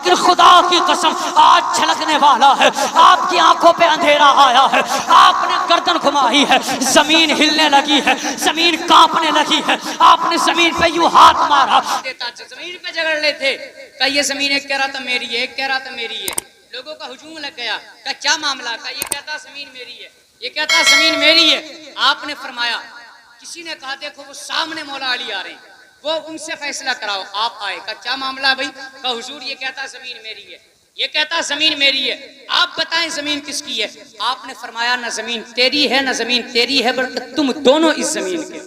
لیکن خدا کی قسم آج جھلکنے والا ہے، آپ کی آنکھوں پہ اندھیرا آیا ہے، آپ نے گردن گھمائی ہے، زمین ہلنے لگی ہے، زمین کانپنے لگی ہے، آپ نے زمین پہ یوں ہاتھ مارا، زمین پہ جگڑ لے تھے کہ یہ زمین ایک کہہ رہا تھا میری ہے، ایک کہہ رہا تھا میری ہے، لوگوں کا ہجوم لگ گیا کہ کیا معاملہ، کہ یہ کہتا زمین میری ہے، یہ کہتا زمین میری ہے۔ آپ نے فرمایا، کسی نے کہا دیکھو وہ سامنے مولا علی آ رہے ہیں، وہ ان سے فیصلہ کراؤ، آپ آئے، کہ کیا معاملہ ہے بھائی، کہ حضور یہ کہتا زمین میری ہے، یہ کہتا زمین میری ہے، آپ بتائیں زمین کس کی ہے؟ آپ نے فرمایا نہ زمین تیری ہے نہ زمین تیری ہے، بلکہ تم دونوں اس زمین کے،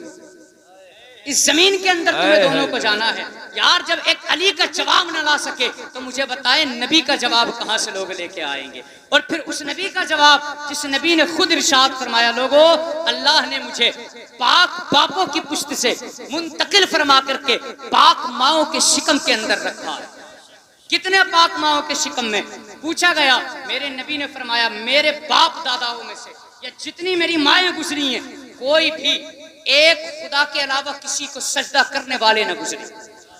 اس زمین کے اندر تمہیں دونوں کو جانا ہے۔ یار جب ایک علی کا جواب نہ لا سکے تو مجھے بتائیں نبی کا جواب کہاں سے لوگ لے کے آئیں گے؟ اور پھر اس نبی کا جواب جس نبی نے خود ارشاد فرمایا، لوگو اللہ نے مجھے پاک باپوں کی پشت سے منتقل فرما کر کے پاک ماؤں کے شکم کے اندر رکھا ہے۔ کتنے پاک ماؤں کے شکم میں؟ پوچھا گیا، میرے نبی نے فرمایا میرے باپ داداؤں میں سے یا جتنی میری مائیں گزری ہیں، کوئی بھی ایک خدا کے علاوہ کسی کو سجدہ کرنے والے نہ گزرے،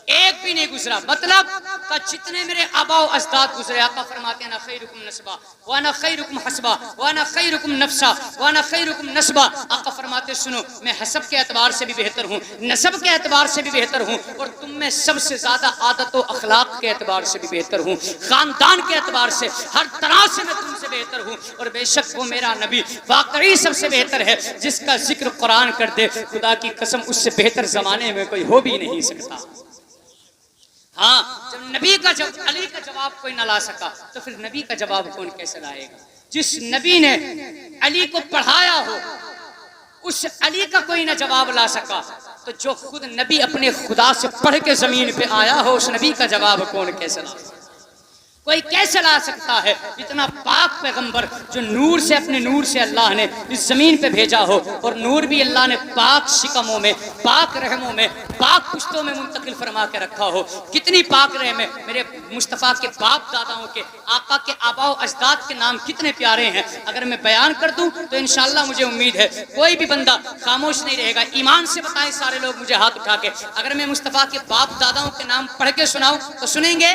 ایک بھی نہیں گزرا، مطلب کہ جتنے میرے آبا و اجداد گزرے، آقا فرماتے ہیں انا خیرکم نسبا وانا خیرکم حسبا وانا خیرکم نفسا وانا خیرکم نسبا۔ آقا فرماتے سنو، میں حسب کے اعتبار سے بھی بہتر ہوں، نسب کے اعتبار سے بھی بہتر ہوں، اور تم میں سب سے زیادہ عادت و اخلاق کے اعتبار سے بھی بہتر ہوں، خاندان کے اعتبار سے ہر طرح سے میں تم سے بہتر ہوں، اور بے شک وہ میرا نبی واقعی سب سے بہتر ہے جس کا ذکر قرآن کر دے، خدا کی قسم اس سے بہتر زمانے میں کوئی ہو بھی نہیں سکتا۔ ہاں جب نبی کا علی کا جواب کوئی نہ لا سکا تو پھر نبی کا جواب کون کیسے لائے گا؟ جس نبی نے علی کو پڑھایا ہو اس علی کا کوئی نہ جواب لا سکا تو جو خود نبی اپنے خدا سے پڑھ کے زمین پہ آیا ہو اس نبی کا جواب کون کیسے لا سکتا؟ کوئی کیسے لا سکتا ہے؟ اتنا پاک پیغمبر جو نور سے اپنے نور سے اللہ نے اس زمین پہ بھیجا ہو، اور نور بھی اللہ نے پاک شکموں میں، پاک رحموں میں، پاک پشتوں میں منتقل فرما کے رکھا ہو۔ کتنی پاک رحم ہے میرے مصطفیٰ کے باپ داداؤں کے، آقا کے آبا و اجداد کے نام کتنے پیارے ہیں، اگر میں بیان کر دوں تو انشاءاللہ مجھے امید ہے کوئی بھی بندہ خاموش نہیں رہے گا۔ ایمان سے بتائیں سارے لوگ مجھے ہاتھ اٹھا کے، اگر میں مصطفیٰ کے باپ داداؤں کے نام پڑھ کے سناؤں تو سنیں گے؟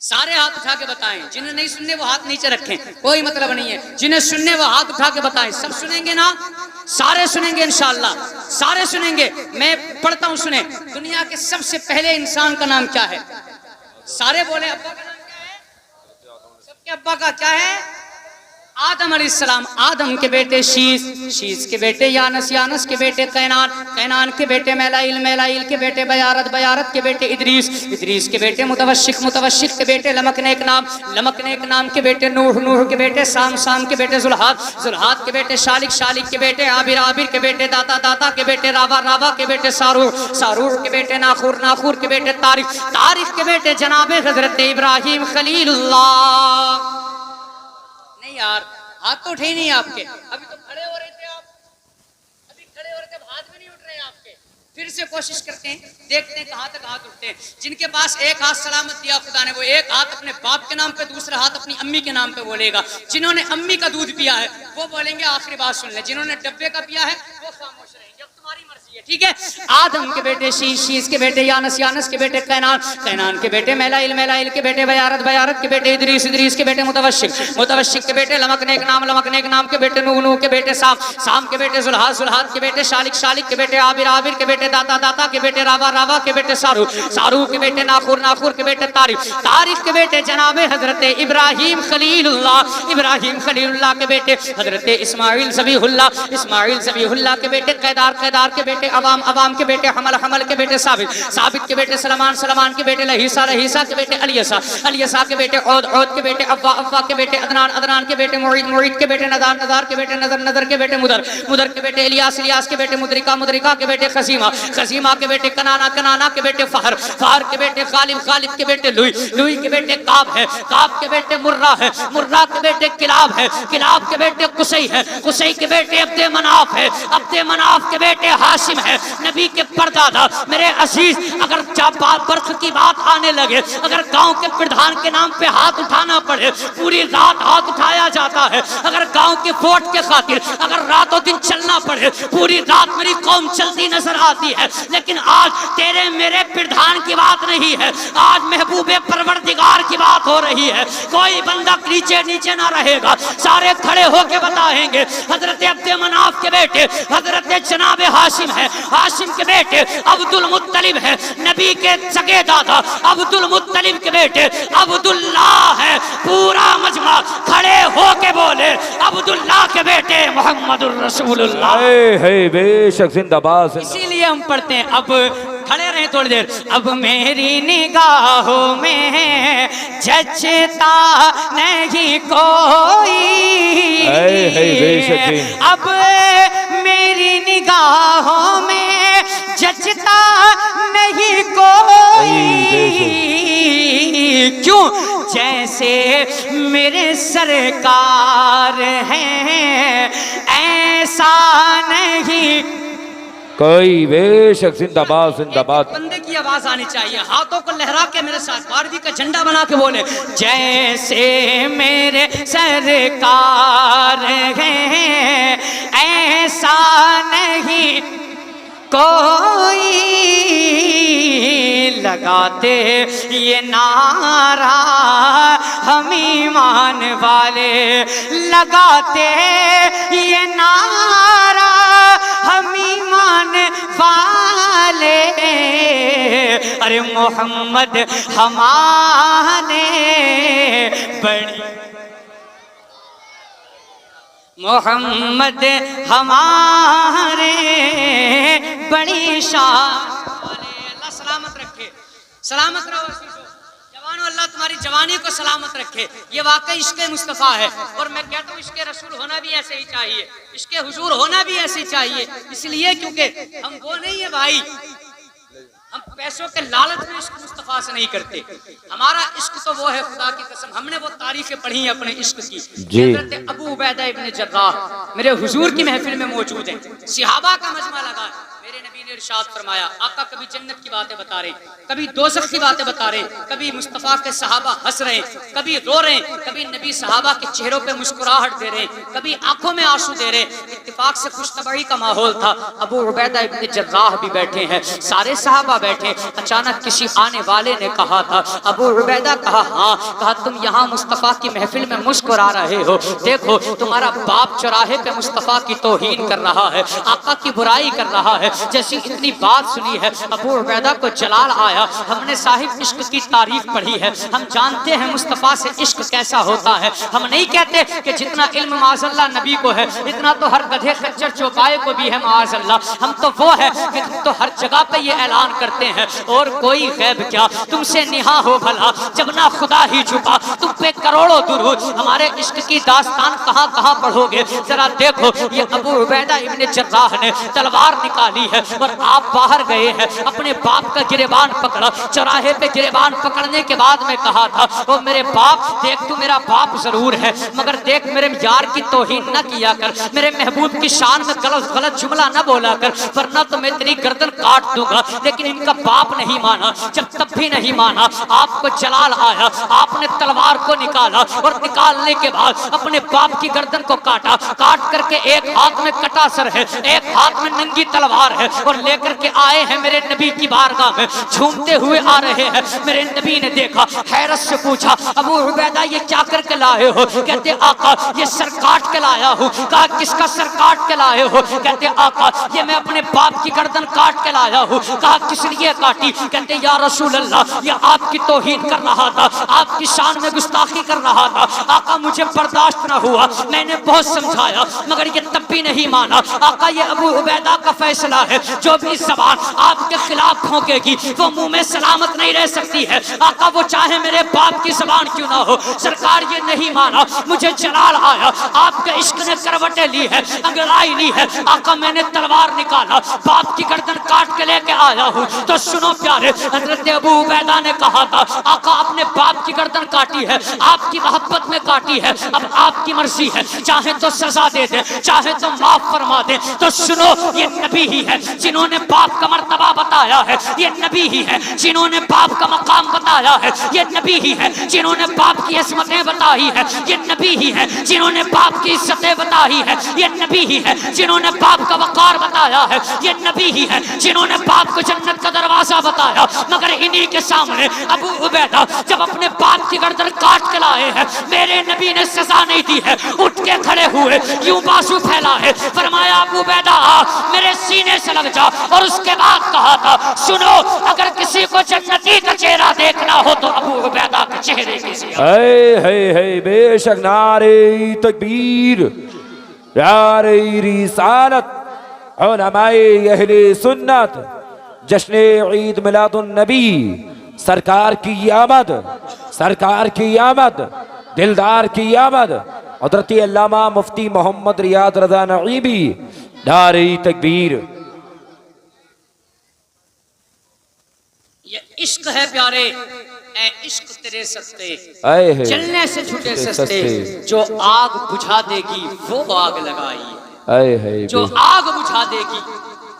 سارے ہاتھ اٹھا کے بتائیں، جنہیں نہیں سننے وہ ہاتھ نیچے رکھیں، کوئی مطلب نہیں ہے، جنہیں سننے وہ ہاتھ اٹھا کے بتائیں۔ سب سنیں گے نا؟ سارے سنیں گے انشاءاللہ، سارے سنیں گے۔ میں پڑھتا ہوں سنیں۔ دنیا کے سب سے پہلے انسان کا نام کیا ہے؟ سارے بولے ابا کا نام کیا ہے؟ سب کے ابا کا کیا ہے؟ آدم علیہ السلام۔ آدم کے بیٹے شیس، شیس کے بیٹے یانس، یانس کے بیٹے قینان، قینان کے بیٹے میلائیل، میلائیل کے بیٹے بیارت، بیارت کے بیٹے ادریس، ادریس کے بیٹے متوشق، متوشق کے بیٹے لمکنیک نام، لمکنیک نام کے بیٹے نوح، نوح کے بیٹے سام، سام کے بیٹے ذوالحاد، ذوالحاد کے بیٹے شالک، شالک کے بیٹے عابر، عابر کے بیٹے داتا، داتا کے بیٹے راوا، راوا کے بیٹے سارور، سارور کے بیٹے ناخور، ناخور کے بیٹے طارق، طارق کے بیٹے جناب حضرت ابراہیم خلیل اللہ۔ نہیں یار ہاتھ تو اٹھے نہیں آپ کے، ابھی تو کھڑے ہو رہے تھے آپ، ابھی کھڑے ہو رہے تھے، ہاتھ بھی نہیں اٹھ رہے آپ کے۔ پھر سے کوشش کرتے ہیں، دیکھتے ہیں کہاں تک ہاتھ اٹھتے ہیں۔ جن کے پاس ایک ہاتھ سلامت دیا خدا نے، وہ ایک ہاتھ اپنے باپ کے نام پہ، دوسرا ہاتھ اپنی امی کے نام پہ بولے گا۔ جنہوں نے امی کا دودھ پیا ہے وہ بولیں گے آخری بات سن لیں، جنہوں نے ڈبے کا پیا ہے وہ خاموش رہیں گے، اب تمہاری مرضی ہے، ٹھیک ہے؟ آدم کے بیٹے شیس، شیس کے بیٹے یانس، یانس کے بیٹے قینان، قینان کے بیٹے میلائیل، میلائیل کے بیٹے بیارت، بیارت کے بیٹے ادریس، ادریس کے بیٹے متوشق، متوشق کے بیٹے لمکنیک نام، لمکنیک نام کے بیٹے نوح، نوح کے بیٹے سام، سام کے بیٹے ذوالحاد، ذوالحاد کے بیٹے شالک، شالک کے بیٹے عابر، عابر کے بیٹے داتا، داتا کے بیٹے راوا، راوا کے بیٹے سارو، سارو کے بیٹے ناخور، ناخور کے بیٹے طارق، طارق کے بیٹے جناب حضرت ابراہیم خلیل اللہ، ابراہیم خلیل اللہ کے بیٹے حضرت اسماعیل ذبیح اللہ، اسماعیل ذبیح اللہ کے بیٹے قیدار، قیدار کے بیٹے عوام، عوام کے بیٹے حمل، حمل کے بیٹے ثابت، ثابت کے بیٹے سلمان، سلمان کے بیٹے لہیسا، لہیسا کے بیٹے الیسا، الیسا کے بیٹے عود، عود کے بیٹے ابا، ابا کے بیٹے عدنان، عدنان کے بیٹے معید، معید کے بیٹے ندار، ندار کے بیٹے نظر، نظر کے بیٹے مدر، مدر کے بیٹے الیاس، الیاس کے بیٹے مدرکہ، مدرکہ کے بیٹے خزیمہ، خزیمہ کے بیٹے کنانا، کنانا کے بیٹے فہر، فہر کے بیٹے غالب، غالب کے بیٹے لوئی، لوئی کے بیٹے کعب ہے، کعب کے بیٹے مرہ ہے، مرہ کے بیٹے کلاب ہے، کلاب کے بیٹے قصی ہے، قصی کے بیٹے عبد مناف ہے، عبد مناف کے بیٹے ہاشم ہاشم ہے نبی کے پردادا میرے عزیز. اگر برق کی بات آنے لگے, اگر گاؤں کے پردھان کے نام پہ ہاتھ اٹھانا پڑے پوری رات ہاتھ اٹھایا جاتا ہے. اگر گاؤں کے ووٹ کے خاطر اگر راتوں دن چلنا پڑے پوری رات میری قوم چلتی نظر آتی ہے. لیکن آج تیرے میرے پردھان کی بات نہیں ہے, آج محبوب پروردگار کی بات ہو رہی ہے. کوئی بندہ نیچے نیچے نہ رہے گا, سارے کھڑے ہو کے بتائیں گے حضرت عبد مناف کے بیٹے حضرت جناب ہاشم ہے, ہاشم کے بیٹے عبد المطلب ہے, نبی کے سگے دادا عبد المطلب کے بیٹے عبداللہ ہے. پورا مجمع کھڑے ہو کے بولے عبداللہ کے بیٹے محمد الرسول اللہ. ہے بے شک زندہ باد. اسی لیے ہم پڑھتے ہیں. اب کھڑے رہیں تھوڑی دیر. اب میری نگاہوں میں جچتا نہیں کوئی, اب میری نگاہوں میں جچتا نہیں کوئی, کیوں جیسے میرے سرکار ہیں ایسا نہیں کوئی. بے شک زندہ باد زندہ باد. بندے کی آواز آنی چاہیے, ہاتھوں کو لہرا کے میرے ساتھ باروی کا جھنڈا بنا کے بولے جیسے میرے سرکار ہیں ایسا نہیں کوئی. لگاتے یہ نعرہ ہم ایمان والے, لگاتے یہ نعرہ ہم ایمان والے, ارے محمد ہمارے بڑی, محمد ہمارے بڑی شان والے. اللہ سلامت رکھے, سلامت رہو عزیزو. جوانو اللہ تمہاری جوانی کو سلامت رکھے. یہ واقعی عشق مصطفیٰ ہے, اور میں کہتا ہوں عشق رسول ہونا بھی ایسے ہی چاہیے, عشق حضور ہونا بھی ایسے ہی چاہیے. اس لیے کیونکہ ہم وہ نہیں ہیں بھائی, ہم پیسوں کے لالچ میں عشق مصطفیٰ سے نہیں کرتے. ہمارا عشق تو وہ ہے خدا کی قسم, ہم نے وہ تاریخیں پڑھی ہیں اپنے عشق کی. حضرت ابو عبیدہ ابن جراح میرے حضور کی محفل میں موجود ہیں, صحابہ کا مجمع لگا ہے. میرے نبی نے ارشاد فرمایا, آقا کبھی جنت کی باتیں بتا رہے, کبھی دوزخ کی باتیں بتا رہے, کبھی مصطفیٰ کے صحابہ ہنس رہے, کبھی رو رہے, کبھی نبی صحابہ کے چہروں پہ مسکراہٹ دے رہے, کبھی آنکھوں میں آنسو دے رہے. اتفاق سے خوش طبعی کا ماحول تھا. ابو عبیدہ ابن جراح بھی بیٹھے ہیں, سارے صحابہ بیٹھے. اچانک کسی آنے والے نے کہا تھا, ابو عبیدہ کہا ہاں, کہا تم یہاں مصطفیٰ کی محفل میں مسکرا رہے ہو, دیکھو تمہارا باپ چوراہے پہ مصطفیٰ کی توہین کر رہا ہے, آقا کی برائی کر رہا ہے. جیسی اتنی بات سنی ہے ابو عبیدہ کو جلال آیا. ہم نے صاحب عشق کی تعریف پڑھی ہے, ہم جانتے ہیں مصطفیٰ سے عشق کیسا ہوتا ہے. ہم نہیں کہتے کہ جتنا علم معاذ اللہ نبی کو ہے اتنا تو ہر گدھے خچر چوپائے کو بھی ہے معاذ اللہ. ہم تو وہ ہے کہ ہم تو ہر جگہ پہ یہ اعلان کرتے ہیں, اور کوئی غیب کیا تم سے نہا ہو بھلا جب نہ خدا ہی چھپا, تم پہ کروڑوں درود. ہمارے عشق کی داستان کہاں کہاں پڑھو گے, ذرا دیکھو. یہ ابو عبیدہ ابن جراح نے تلوار نکالی ہے اور آپ باہر گئے ہیں, اپنے باپ کا گریبان پکڑا. چوراہے پہ گریبان پکڑنے کے بعد میں کہا تھا, او میرے باپ دیکھ, تو میرا باپ ضرور ہے مگر دیکھ میرے یار کی توہین نہ کیا کر, میرے محبوب کی شان میں غلط جملہ نہ بولا کر, ورنہ تو میں تیری گردن کاٹ دوں گا. لیکن ان کا باپ نہیں مانا. جب تب بھی نہیں مانا, آپ کو جلال آیا, آپ نے تلوار کو نکالا اور نکالنے کے بعد اپنے باپ کی گردن کو کاٹا. کاٹ کر کے ایک ہاتھ میں کٹا سر ہے, ایک ہاتھ میں ننگی تلوار ہے, اور لے کر کے آئے ہیں میرے نبی کی بارگاہ میں, جھومتے ہوئے آ رہے ہیں. میرے نبی نے دیکھا, حیرت سے پوچھا, ابو عبیدہ یہ کیا کر کے لائے ہو؟ کہتے آقا یہ سر کاٹ کے لایا ہوں. کہا کس کا سر کاٹ کے لائے ہو؟ کہتے آقا یہ میں اپنے باپ کی گردن کاٹ کے لایا ہوں. کہا کس لیے کاٹی؟ کہتے یا رسول اللہ یہ آپ کی توہین کر رہا تھا, آپ کی شان میں گستاخی کر رہا تھا. آقا مجھے برداشت نہ ہوا, میں نے بہت سمجھایا مگر یہ تب بھی نہیں مانا. آقا یہ ابو عبیدہ کا فیصلہ ہے, جو بھی زبان آپ کے خلاف پھونکے گی وہ منہ میں سلامت نہیں رہ سکتی ہے. آقا وہ چاہے میرے باپ کی زبان کیوں نہ ہو. سرکار یہ نہیں مانا, مجھے جلال آیا, آپ کے عشق نے کروٹیں لی ہے, انگڑائی لی ہے. آقا میں نے تلوار نکالا, باپ کی گردن کاٹ کے لے کے آیا ہوں. تو سنو پیارے, حضرت ابو عبیدہ نے کہا تھا, آقا اپنے نے باپ کی گردن کاٹی ہے، آپ کی محبت میں کاٹی ہے، اب آپ کی مرضی ہے، چاہے تو سزا دے دے، چاہے تو معاف فرما دے۔ تو سنو، یہ نبی ہی ہے جنہوں نے باپ کا مرتبہ بتایا ہے، یہ نبی ہی ہے جنہوں نے باپ کا مقام بتایا ہے، یہ نبی ہی ہے جنہوں نے باپ کی عظمتیں بتائی ہے، یہ نبی ہی ہے جنہوں نے باپ کی عزتیں بتائی ہے، یہ نبی ہی ہے جنہوں نے باپ کا وقار بتایا ہے، یہ نبی ہی ہے جنہوں نے باپ کو جنت کا دروازہ بتایا۔ مگر انہی کے سامنے ابو عبیدہ جب اپنے باپ کی گردن کاٹ کے لائے ہیں، میرے نبی نے سزا نہیں دی ہے، اٹھ کے کھڑے ہوئے، یوں بازو پھیلا ہے، فرمایا ابو عبیدہ میرے سینے سے لگ جا، اور اس کے بعد کہا تھا سنو، اگر کسی کو جنتی کا چہرہ دیکھنا ہو تو ابو عبیدہ کے چہرے کی زیارت۔ ہے بے شک نعرہ تکبیر، نعرہ رسالت، علماء اہل سنت، جشن عید میلاد النبی، سرکار کی آمد، سرکار کی آمد، دلدار کی آمد، حضرت علامہ مفتی محمد ریاض رضا نعیمی، نعرہ تکبیر۔ یہ عشق ہے پیارے، اے عشق تیرے سستے، اے ہے چلنے سے چھوٹے سستے، جو آگ بجھا دے گی وہ آگ لگائی، اے ہے جو آگ بجھا دے گی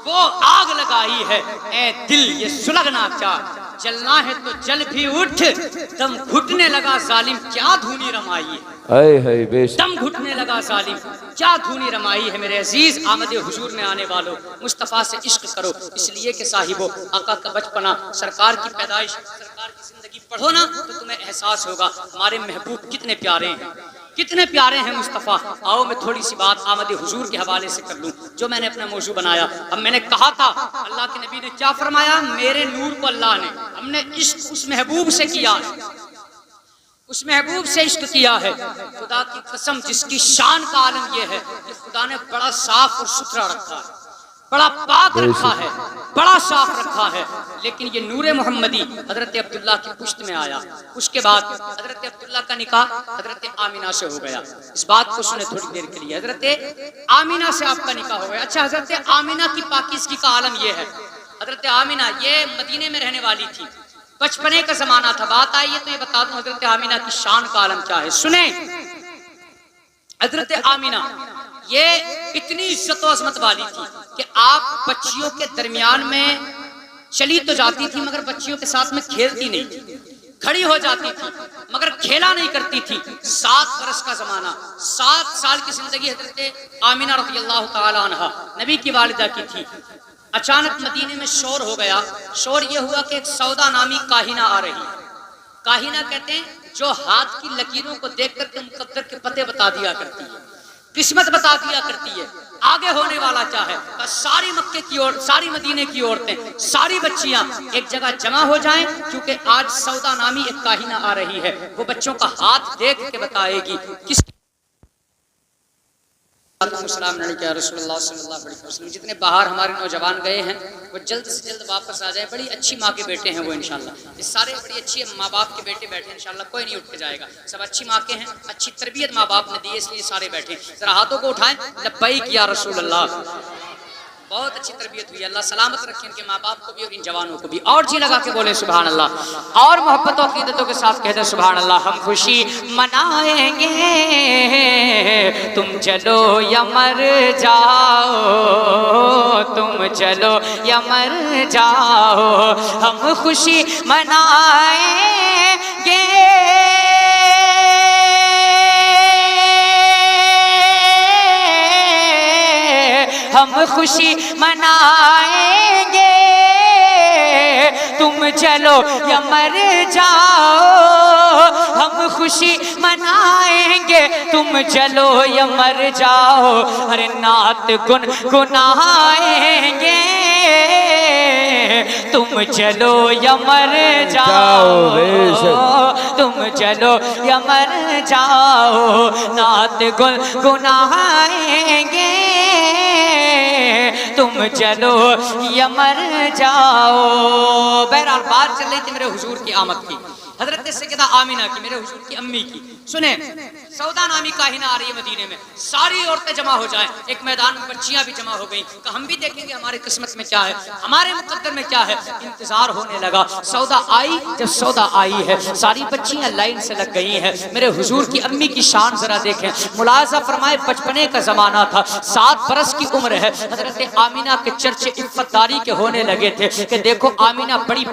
وہ آگ لگائی ہے۔ اے دل یہ سلگنا چاہ، جلنا ہے تو جل بھی اٹھ، دم گھٹنے لگا ظالم کیا دھونی رمائی ہے، اے ہے بے شک، دم گھٹنے لگا ظالم کیا دھونی رمائی ہے۔ میرے عزیز آمد حضور میں آنے والوں، مصطفیٰ سے عشق کرو، اس لیے کہ صاحبو آقا کا بچپنا، سرکار کی پیدائش، سرکار کی زندگی پڑھو نا تو تمہیں احساس ہوگا ہمارے محبوب کتنے پیارے ہیں، کتنے پیارے ہیں مصطفیٰ۔ آؤ میں تھوڑی سی بات آمد حضور کے حوالے سے کر لوں، جو میں نے اپنا موضوع بنایا۔ اب میں نے کہا تھا اللہ کے نبی نے کیا فرمایا، میرے نور کو اللہ نے، ہم نے عشق اس محبوب سے کیا ہے، اس محبوب سے عشق کیا ہے۔ خدا کی قسم جس کی شان کا عالم یہ ہے کہ خدا نے بڑا صاف اور ستھرا رکھا ہے، بڑا پاک رکھا ہے، بڑا صاف رکھا ہے، لیکن یہ نور محمدی حضرت عبداللہ کی پشت میں آیا۔ اس کے بعد حضرت عبداللہ کا نکاح حضرت آمینہ سے ہو گیا۔ اس بات کو سنیں تھوڑی دیر کے لیے، حضرت آمینہ سے آپ کا نکاح ہو گیا۔ اچھا، حضرت آمینہ کی پاکیزگی کا عالم یہ ہے، حضرت آمینہ یہ مدینے میں رہنے والی تھی، بچپنے کا زمانہ تھا۔ بات آئی ہے تو یہ بتا دوں حضرت آمینہ کی شان کا عالم کیا ہے، سنیں۔ حضرت آمینہ یہ اتنی عزت و عظمت والی تھی کہ آپ بچیوں کے درمیان میں چلی تو جاتی تھی مگر بچیوں کے ساتھ میں کھیلتی نہیں تھی، کھڑی ہو جاتی تھی مگر کھیلا نہیں کرتی تھی۔ 7 برس کا زمانہ، 7 سال کی زندگی حضرت آمینہ رضی اللہ تعالی عنہ نبی کی والدہ کی تھی۔ اچانک مدینے میں شور ہو گیا۔ شور یہ ہوا کہ ایک سودا نامی کاہنہ آ رہی ہے۔ کاہنہ کہتے ہیں جو ہاتھ کی لکیروں کو دیکھ کر کے مقدر کے پتے بتا دیا کرتی ہے، قسمت بتا دیا کرتی ہے، آگے ہونے والا کیا ہے۔ ساری مکے کی ساری مدینے کی عورتیں، ساری بچیاں ایک جگہ جمع ہو جائیں، کیونکہ آج سودا نامی ایک کاہنہ آ رہی ہے، وہ بچوں کا ہاتھ دیکھ کے بتائے گی کس السلام علیکم یا رسول اللہ صلی اللہ علیہ وسلم۔ جتنے باہر ہمارے نوجوان گئے ہیں وہ جلد سے جلد واپس آ جائیں، بڑی اچھی ماں کے بیٹے ہیں وہ انشاءاللہ، یہ سارے بڑی اچھی ماں باپ کے بیٹے بیٹھے ہیں انشاءاللہ، کوئی نہیں اٹھ کے جائے گا، سب اچھی ماں کے ہیں، اچھی تربیت ماں باپ نے دی ہے، اس لیے سارے بیٹھے ہیں۔ ذرا ہاتھوں کو اٹھائیں، لبیک یا رسول اللہ۔ بہت اچھی تربیت ہوئی، اللہ سلامت رکھے ان کے ماں باپ کو بھی اور ان جوانوں کو بھی، اور جی لگا کے بولے سبحان اللہ، اور محبت و عقیدتوں کے ساتھ کہہ دیں سبحان اللہ۔ ہم خوشی منائیں گے تم چلو یا مر جاؤ، تم چلو یا مر جاؤ، ہم خوشی منائیں گے ہم خوشی منائیں گے تم چلو یا مر جاؤ، ہم خوشی منائیں گے تم چلو یا مر جاؤ، ارے نعت گنگنائیں گے تم چلو یا مر جاؤ، تم چلو یا مر جاؤ، نعت گنگنائیں گے تم چلو یا مر جاؤ۔ بہرحال بات چل رہی تھی میرے حضور کی آمد کی، حضرت سیدہ آمینہ کی، میرے حضور کی امی کی۔ سنیں سودا نامی کاہنہ آ رہی ہے مدینے میں، ساری عورتیں جمع ہو جائیں، ایک میدان میں بچیاں بھی جمع ہو گئیں کہ ہم بھی دیکھیں گے ہماری قسمت میں کیا ہے، ہمارے مقدر میں کیا ہے۔ انتظار ہونے لگا، سودا آئی، جب سودا آئی ہے ساری بچیاں لائن سے لگ گئی ہیں۔ میرے حضور کی امی کی شان ذرا دیکھیں، ملاحظہ فرمائے بچپنے کا زمانہ تھا، 7 برس کی عمر ہے، حضرت آمینہ کے چرچے عفت داری کے ہونے لگے تھے کہ دیکھو آمینہ بڑی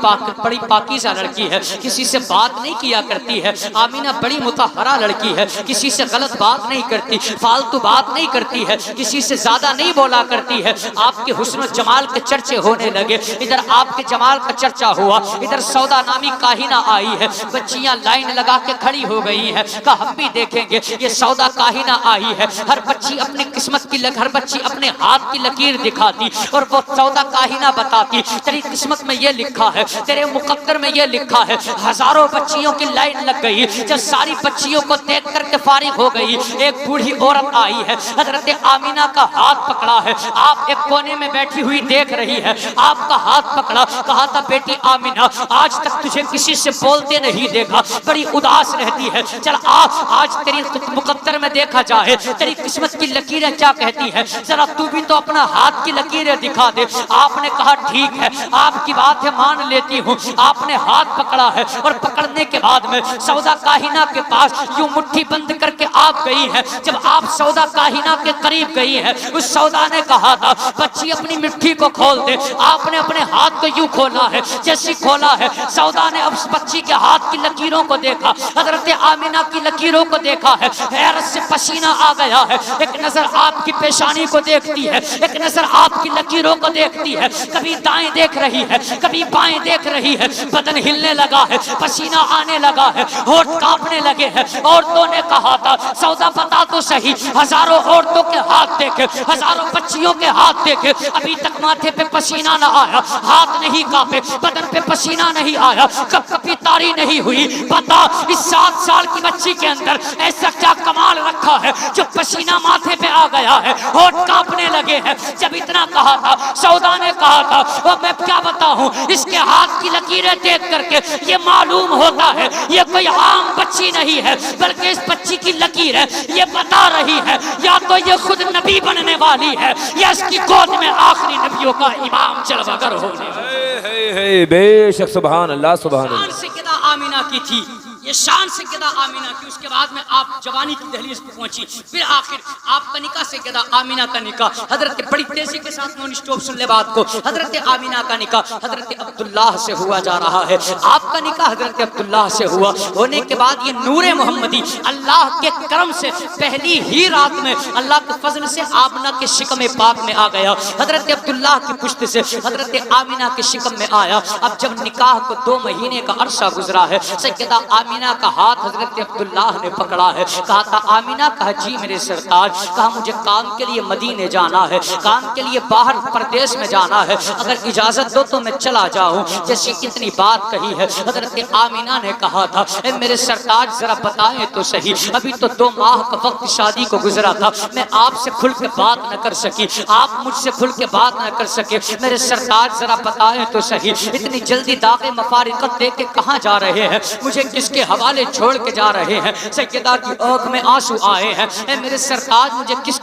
پاکیزہ لڑکی ہے، کسی سے بات نہیں کیا کرتی ہے، آمینہ بڑی مطہرہ لڑکی ہے، کسی سے غلط بات نہیں کرتی، فالتو بات نہیں کرتی ہے، کسی سے زیادہ نہیں بولا کرتی ہے۔ آپ کے حسن و جمال کے چرچے ہونے لگے، ادھر آپ کے جمال کا چرچا ہوا، ادھر سودا نامی کاہنہ آئی ہے، بچیاں لائن لگا کے کھڑی ہو گئی ہیں کہ ہم بھی دیکھیں گے یہ سودا کاہنہ آئی ہے۔ ہر بچی اپنی قسمت کی ہر بچی اپنے ہاتھ کی لکیر دکھاتی اور وہ سودا کاہنہ بتاتی تیری قسمت میں یہ لکھا ہے، تیرے مقدر میں یہ لکھا ہے۔ ہزاروں بچیوں کی لائن لگ گئی، جب ساری بچیوں کو دیکھ کر کے فارغ ہو گئی، ایک بوڑھی عورت آئی ہے، حضرت آمینہ کا ہاتھ پکڑا ہے، آپ ایک کونے میں بیٹھی ہوئی دیکھ رہی ہے، آپ کا ہاتھ پکڑا، کہا تھا بیٹی آمینہ آج تک تجھے کسی سے بولتے نہیں دیکھا، بڑی اداس رہتی ہے، چل آج تیری مقدر میں دیکھا جائے، تیری قسمت کی لکیریں کیا کہتی ہے، ذرا تو بھی تو اپنا ہاتھ کی لکیریں دکھا دے۔ آپ نے کہا ٹھیک ہے، آپ کی بات ہے مان لیتی ہوں۔ آپ نے ہاتھ پکڑا ہے اور پکڑنے کے بعد میں سودا کاہنہ کے پاس یوں مٹھی بند کر کے آپ گئی ہے۔ جب آپ سودا کاہنہ کے قریب گئی ہے، اس سودا نے کہا تھا بچی اپنی مٹھی کو کھول دے، آپ نے اپنے ہاتھ کو یوں کھولا ہے، جیسی کھولا ہے سودا نے اس بچی کے ہاتھ کی لکیروں کو دیکھا، حضرت آمینہ کی لکیروں کو دیکھا ہے، حیرت سے پسینہ آ گیا ہے، ایک نظر آپ کی پیشانی کو دیکھتی ہے، ایک نظر آپ کی لکیروں کو دیکھتی ہے، کبھی دائیں دیکھ رہی ہے، کبھی بائیں دیکھ رہی ہے، بدن ہلنے لگا ہے، پسینہ آنے لگا ہے، ہونٹ کانپنے لگے ہیں۔ عورتوں نے کہا تھا سودا بتا تو صحیح، ہزاروں عورتوں کے ہاتھ دیکھے، ہزاروں بچیوں کے ہاتھ دیکھے، ابھی تک ماتھے پہ پسینہ نہ آیا، ہاتھ نہیں کانپے، بدن پہ پسینہ نہیں آیا، کب کبھی تاری نہیں ہوئی، بتا اس 7 سال کی بچی کے اندر ایسا کیا کمال رکھا ہے جو پسینہ ماتھے پہ آ گیا ہے، ہونٹ کانپنے لگے ہیں۔ جب اتنا کہا تھا سودا نے کہا تھا وہ میں کیا بتاؤں، اس کے ہاتھ کی لکیریں دیکھ کر کے یہ معلوم ہوتا ہے یہ کوئی عام بچی نہیں ہے، بلکہ اس بچی کی لکیر ہے یہ بتا رہی ہے یا تو یہ خود نبی بننے والی ہے یا اس کی گود میں آخری نبیوں کا امام جلوہ گر ہونے والا۔ بے شک سبحان اللہ سبحان اللہ۔ شان سیدہ آمینہ کی تھی یہ، شان سیدہ آمینہ کی۔ اس کے بعد میں آپ جوانی کی دہلیز پہ پہنچی، پھر آخر آپ کا نکاح سیدہ آمینہ کا نکاح، حضرت بڑی تیزی کے ساتھ نون اسٹاپ سن لے بات کو، حضرت آمینہ کا نکاح حضرت عبداللہ سے ہوا جا رہا ہے۔ آپ کا نکاح حضرت عبداللہ سے ہوا، ہونے کے بعد یہ نور محمدی اللہ کے کرم سے پہلی ہی رات میں اللہ کے فضل سے آمینہ کے شکم پاک میں آ گیا، حضرت عبداللہ کی پشت سے حضرت آمینہ کے شکم میں آیا۔ اب جب نکاح کو 2 مہینے کا عرصہ گزرا ہے، سیدہ آمینہ کا ہاتھ حضرت عبداللہ نے پکڑا ہے، کہا تھا آمینہ، کہا جی میرے سرتاج، کہا مجھے کام کے لیے مدینے جانا ہے، کام کے لیے باہر پردیس میں جانا ہے، اگر اجازت دو تو میں چلا جاؤں۔ جیسی اتنی بات کہی ہے، حضرت آمینہ نے کہا تھا اے میرے سرتاج ذرا بتائیں تو صحیح، ابھی تو 2 ماہ کا وقت شادی کو گزرا تھا، میں آپ سے کھل کے بات نہ کر سکی، آپ مجھ سے کھل کے بات نہ کر سکے، میرے سرتاج ذرا بتائیں تو صحیح، اتنی جلدی داغ مفارقت دے کے کہاں جا رہے ہیں، مجھے کس کے حوالے چھوڑ کے جا رہے ہیں؟ سیدہ کی آنکھ میں آنسو آئے ہیں، اے میرے سرتاج مجھے کس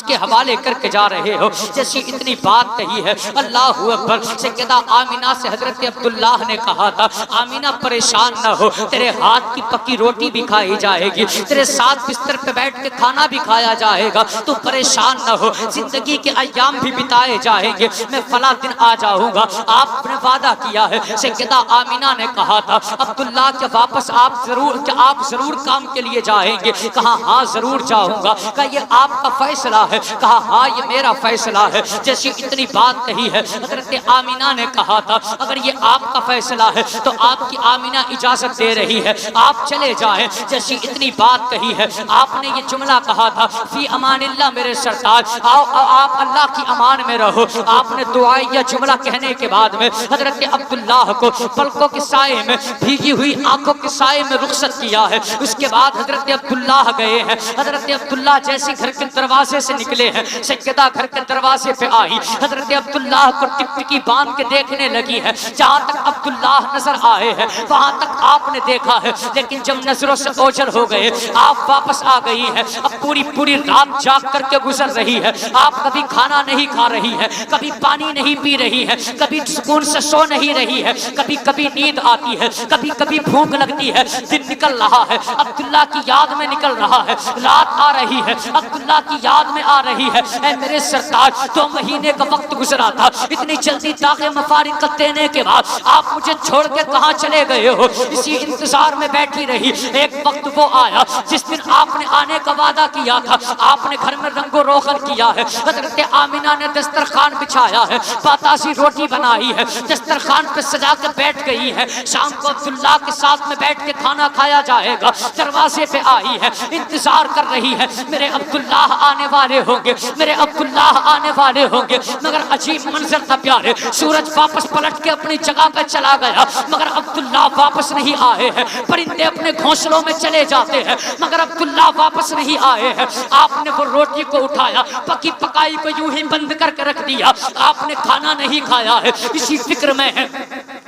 کے حوالے کر کے جا رہے ہو؟ جیسی اتنی بات کہی ہے، اللہ اکبر، سیدہ آمینہ سے حضرت عبداللہ نے کہا تھا آمینہ پریشان نہ ہو، تیرے ہاتھ کی پکی روٹی بھی کھائی جائے گی، تیرے ساتھ بستر پہ بیٹھ کے کھانا بھی کھایا جائے گا، تو پریشان نہ ہو، زندگی کے ایام بھی بتائے جائیں گے، میں فلاں دن آ جاؤں گا، آپ نے وعدہ کیا ہے۔ سیدہ آمینہ نے کہا تھا عبداللہ کہ واپس آپ ضرور کام کے لیے جائیں گے؟ کہا ہاں ضرور جاؤں گا۔ کہا یہ آپ کا فیصلہ ہے؟ کہا ہاں یہ میرا فیصلہ ہے۔ جیسی اتنی بات کہی ہے، حضرت آمینہ نے کہا تھا اگر یہ آپ کا فیصلہ ہے تو آپ کی آمینہ اجازت دے رہی ہے، آپ چلے جائیں۔ جیسی اتنی بات کہی ہے، آپ نے یہ جملہ کہا تھا فی امان اللہ میرے سرتاج، آپ اللہ کی امان میں رہو۔ آپ نے دعائیہ جملہ کہنے کے بعد میں حضرت عبداللہ کو پلکوں کے سائے میں، بھیگی ہوئی آنکھوں کے سائے سائے میں رخصت کیا ہے۔ اس کے بعد حضرت عبداللہ گئے ہیں۔ حضرت عبداللہ جیسے گھر کے دروازے سے نکلے ہیں، سیدہ گھر کے دروازے پہ آئی، حضرت عبداللہ کو ٹکٹکی باندھ کے دیکھنے لگی ہے۔ جہاں تک عبداللہ نظر آئے ہیں وہاں تک آپ نے دیکھا ہے، لیکن جب نظروں سے اوجھل ہو گئے آپ واپس آ گئی ہے۔ اب پوری رات جاگ کر کے گزر رہی ہے۔ آپ کبھی کھانا نہیں کھا رہی ہے، کبھی پانی نہیں پی رہی ہے، کبھی سکون سے سو نہیں رہی ہے، کبھی نیند آتی ہے، کبھی بھوک لگتی ہے۔ دن نکل رہا ہے، عبداللہ کی یاد میں نکل رہا ہے، رات آ رہی ہے، عبداللہ کی یاد میں آ رہی ہے۔ اے میرے سرتاج، 2 مہینے کا وقت گزرا تھا، اتنی جلدی داغ مفارقت دینے کے بعد آپ مجھے چھوڑ کے کہاں چلے گئے ہو؟ اسی انتظار میں بیٹھی رہی۔ ایک وقت وہ آیا جس دن آپ نے آنے کا وعدہ کیا تھا، آپ نے گھر میں رنگ و روغن کیا ہے۔ حضرت آمینہ نے دسترخوان بچھایا ہے، پاتاسی روٹی بنائی ہے، دسترخوان پہ سجا کے بیٹھ گئی ہے۔ شام کو عبداللہ کے ساتھ میں بیٹھ کے کھانا کھایا جائے گا، دروازے پہ آئی ہے، انتظار کر رہی ہے، میرے عبداللہ آنے والے ہوں گے، میرے عبداللہ آنے والے ہوں گے۔ مگر عجیب منظر تھا پیارے، سورج واپس پلٹ کے اپنی جگہ پہ چلا گیا، مگر عبداللہ واپس نہیں آئے ہیں۔ پرندے اپنے گھونسلوں میں چلے جاتے ہیں مگر عبداللہ واپس نہیں آئے ہیں۔ آپ نے وہ روٹی کو اٹھایا، پکی پکائی کو یوں ہی بند کر کے رکھ دیا، آپ نے کھانا نہیں کھایا ہے، اسی فکر میں ہے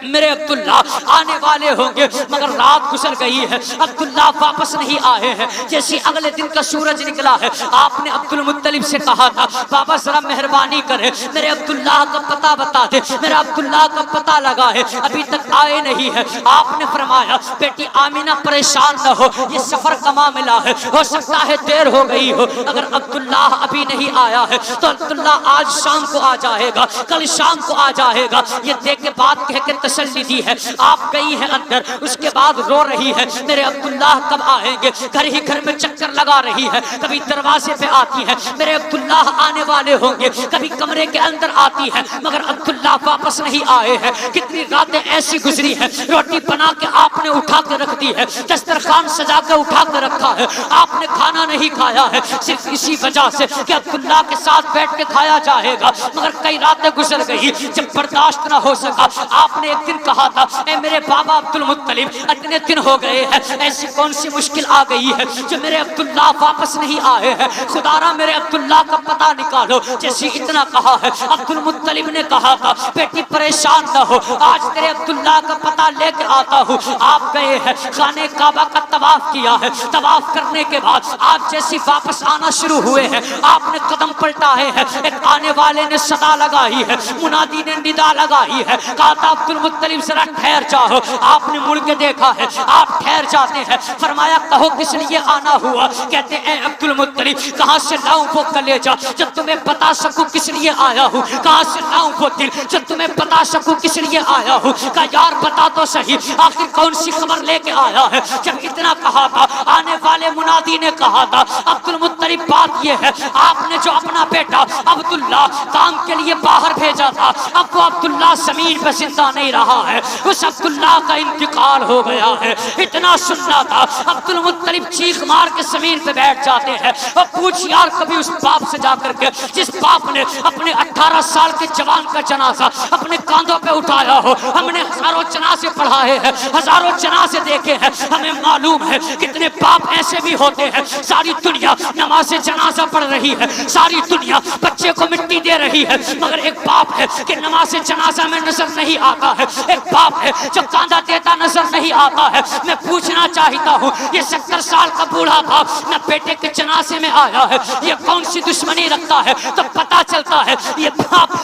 میرے عبداللہ آنے والے ہوں گے، مگر رات گزر گئی ہے، عبداللہ واپس نہیں آئے ہیں۔ جیسے اگلے دن کا سورج نکلا ہے، آپ نے عبدالمطلب سے کہا تھا بابا ذرا مہربانی کرے میرے عبداللہ کا پتہ بتا دے، میرا عبداللہ کا پتہ لگا ہے، ابھی تک آئے نہیں ہے۔ آپ نے فرمایا بیٹی آمینہ پریشان نہ ہو، یہ سفر کا معاملہ ہے، ہو سکتا ہے دیر ہو گئی ہو، اگر عبداللہ ابھی نہیں آیا ہے تو عبداللہ آج شام کو آ جائے گا، کل شام کو آ جائے گا۔ یہ دیکھ کے بات کہہ کے تسلی دی ہے۔ آپ گئی ہیں اندر، اس کے بعد رو رہی ہے میرے عبداللہ کب آئیں گے، گھر ہی گھر میں چکر لگا رہی ہے، کبھی دروازے پہ آتی ہے میرے عبداللہ آنے والے ہوں گے، کبھی کمرے کے اندر آتی ہے مگر عبداللہ واپس نہیں آئے ہیں۔ کتنی راتیں ایسی گزری ہیں، روٹی بنا کے آپ نے اٹھا کے رکھ دی ہے، دسترخوان سجا کے اٹھا کے رکھا ہے، آپ نے کھانا نہیں کھایا ہے، صرف اسی وجہ سے کہ عبداللہ کے ساتھ بیٹھ کے کھایا جائے گا۔ مگر کئی راتیں گزر گئی، جب برداشت نہ ہو سکا آپ نے ایک دن کہا تھا اے میرے بابا عبدالمطلب، اتنے دن ہو گئے ہیں، ایسی کون سی مشکل آ گئی ہے جو میرے عبداللہ واپس نہیں آئے ہیں، خدا را میرے عبداللہ کا پتہ نکالو۔ جیسے اتنا کہا ہے عبدالمطلب نے کہا تھا بیٹی پریشان نہ ہو، آج تیرے عبداللہ کا پتہ لے کے آتا ہوں۔ آپ گئے ہیں، خانہ کعبہ کا طواف کیا ہے، طواف کرنے کے بعد آپ جیسی واپس آنا شروع ہوئے ہیں، آپ نے قدم پلٹائے ہیں، ایک آنے والے نے صدا لگائی ہے، منادی نے ندا لگائی ہے، کہا تھا عبدالمطلب ذرا ٹھہر جاؤ۔ آپ نے مڑ کے دیکھا ہے، آپ ٹھہر جاتے ہیں، فرمایا کہو کس لیے آنا ہوا؟ کہتے اے عبدالمطلب کہاں سے لاؤں وہ کلیجہ جب تمہیں بتا سکوں کس لیے آیا ہوں، کہاں سے لاؤں وہ دل جب تمہیں بتا سکوں کس لیے آیا ہوں؟ کہا یار بتا تو صحیح آخر کون سی خبر لے کے آیا ہے؟ جب اتنا کہا تھا آنے والے منادی نے کہا تھا عبدالمطلب بات یہ ہے آپ نے جو اپنا بیٹا عبداللہ کام کے لیے باہر بھیجا تھا، اب وہ عبداللہ زمین پہ زندہ نہیں رہا ہے، اس عبداللہ کا انتقال ہو گیا ہے۔ اتنا سننا تھا عبدالمطلب چیخ مار کے زمین پہ بیٹھ جاتے ہیں اور پوچھ یار کبھی اس باپ سے جا کر کے جس باپ نے اپنے 18 سال کے جوان کا جنازہ اپنے کاندھوں پہ اٹھایا ہو۔ ہم نے ہزاروں جنازے پڑھائے ہیں، ہزاروں جنازے دیکھے ہیں، ہمیں معلوم ہے کتنے باپ ایسے بھی ہوتے ہیں، ساری دنیا نماز جنازہ پڑھ رہی ہے، ساری دنیا بچے کو مٹی دے رہی ہے، مگر ایک باپ ہے کہ نماز جنازہ میں نظر نہیں آتا ہے، ایک باپ ہے جو کاندھا دیتا نظر نہیں آتا ہے۔ میں پوچھنا چاہتا ہوں یہ 70 سال کا بوڑھا باپ نہ بیٹے کے جنازے میں آیا ہے، یہ کون سی دشمنی رکھتا ہے؟ تو پتا چلتا ہے یہ باپ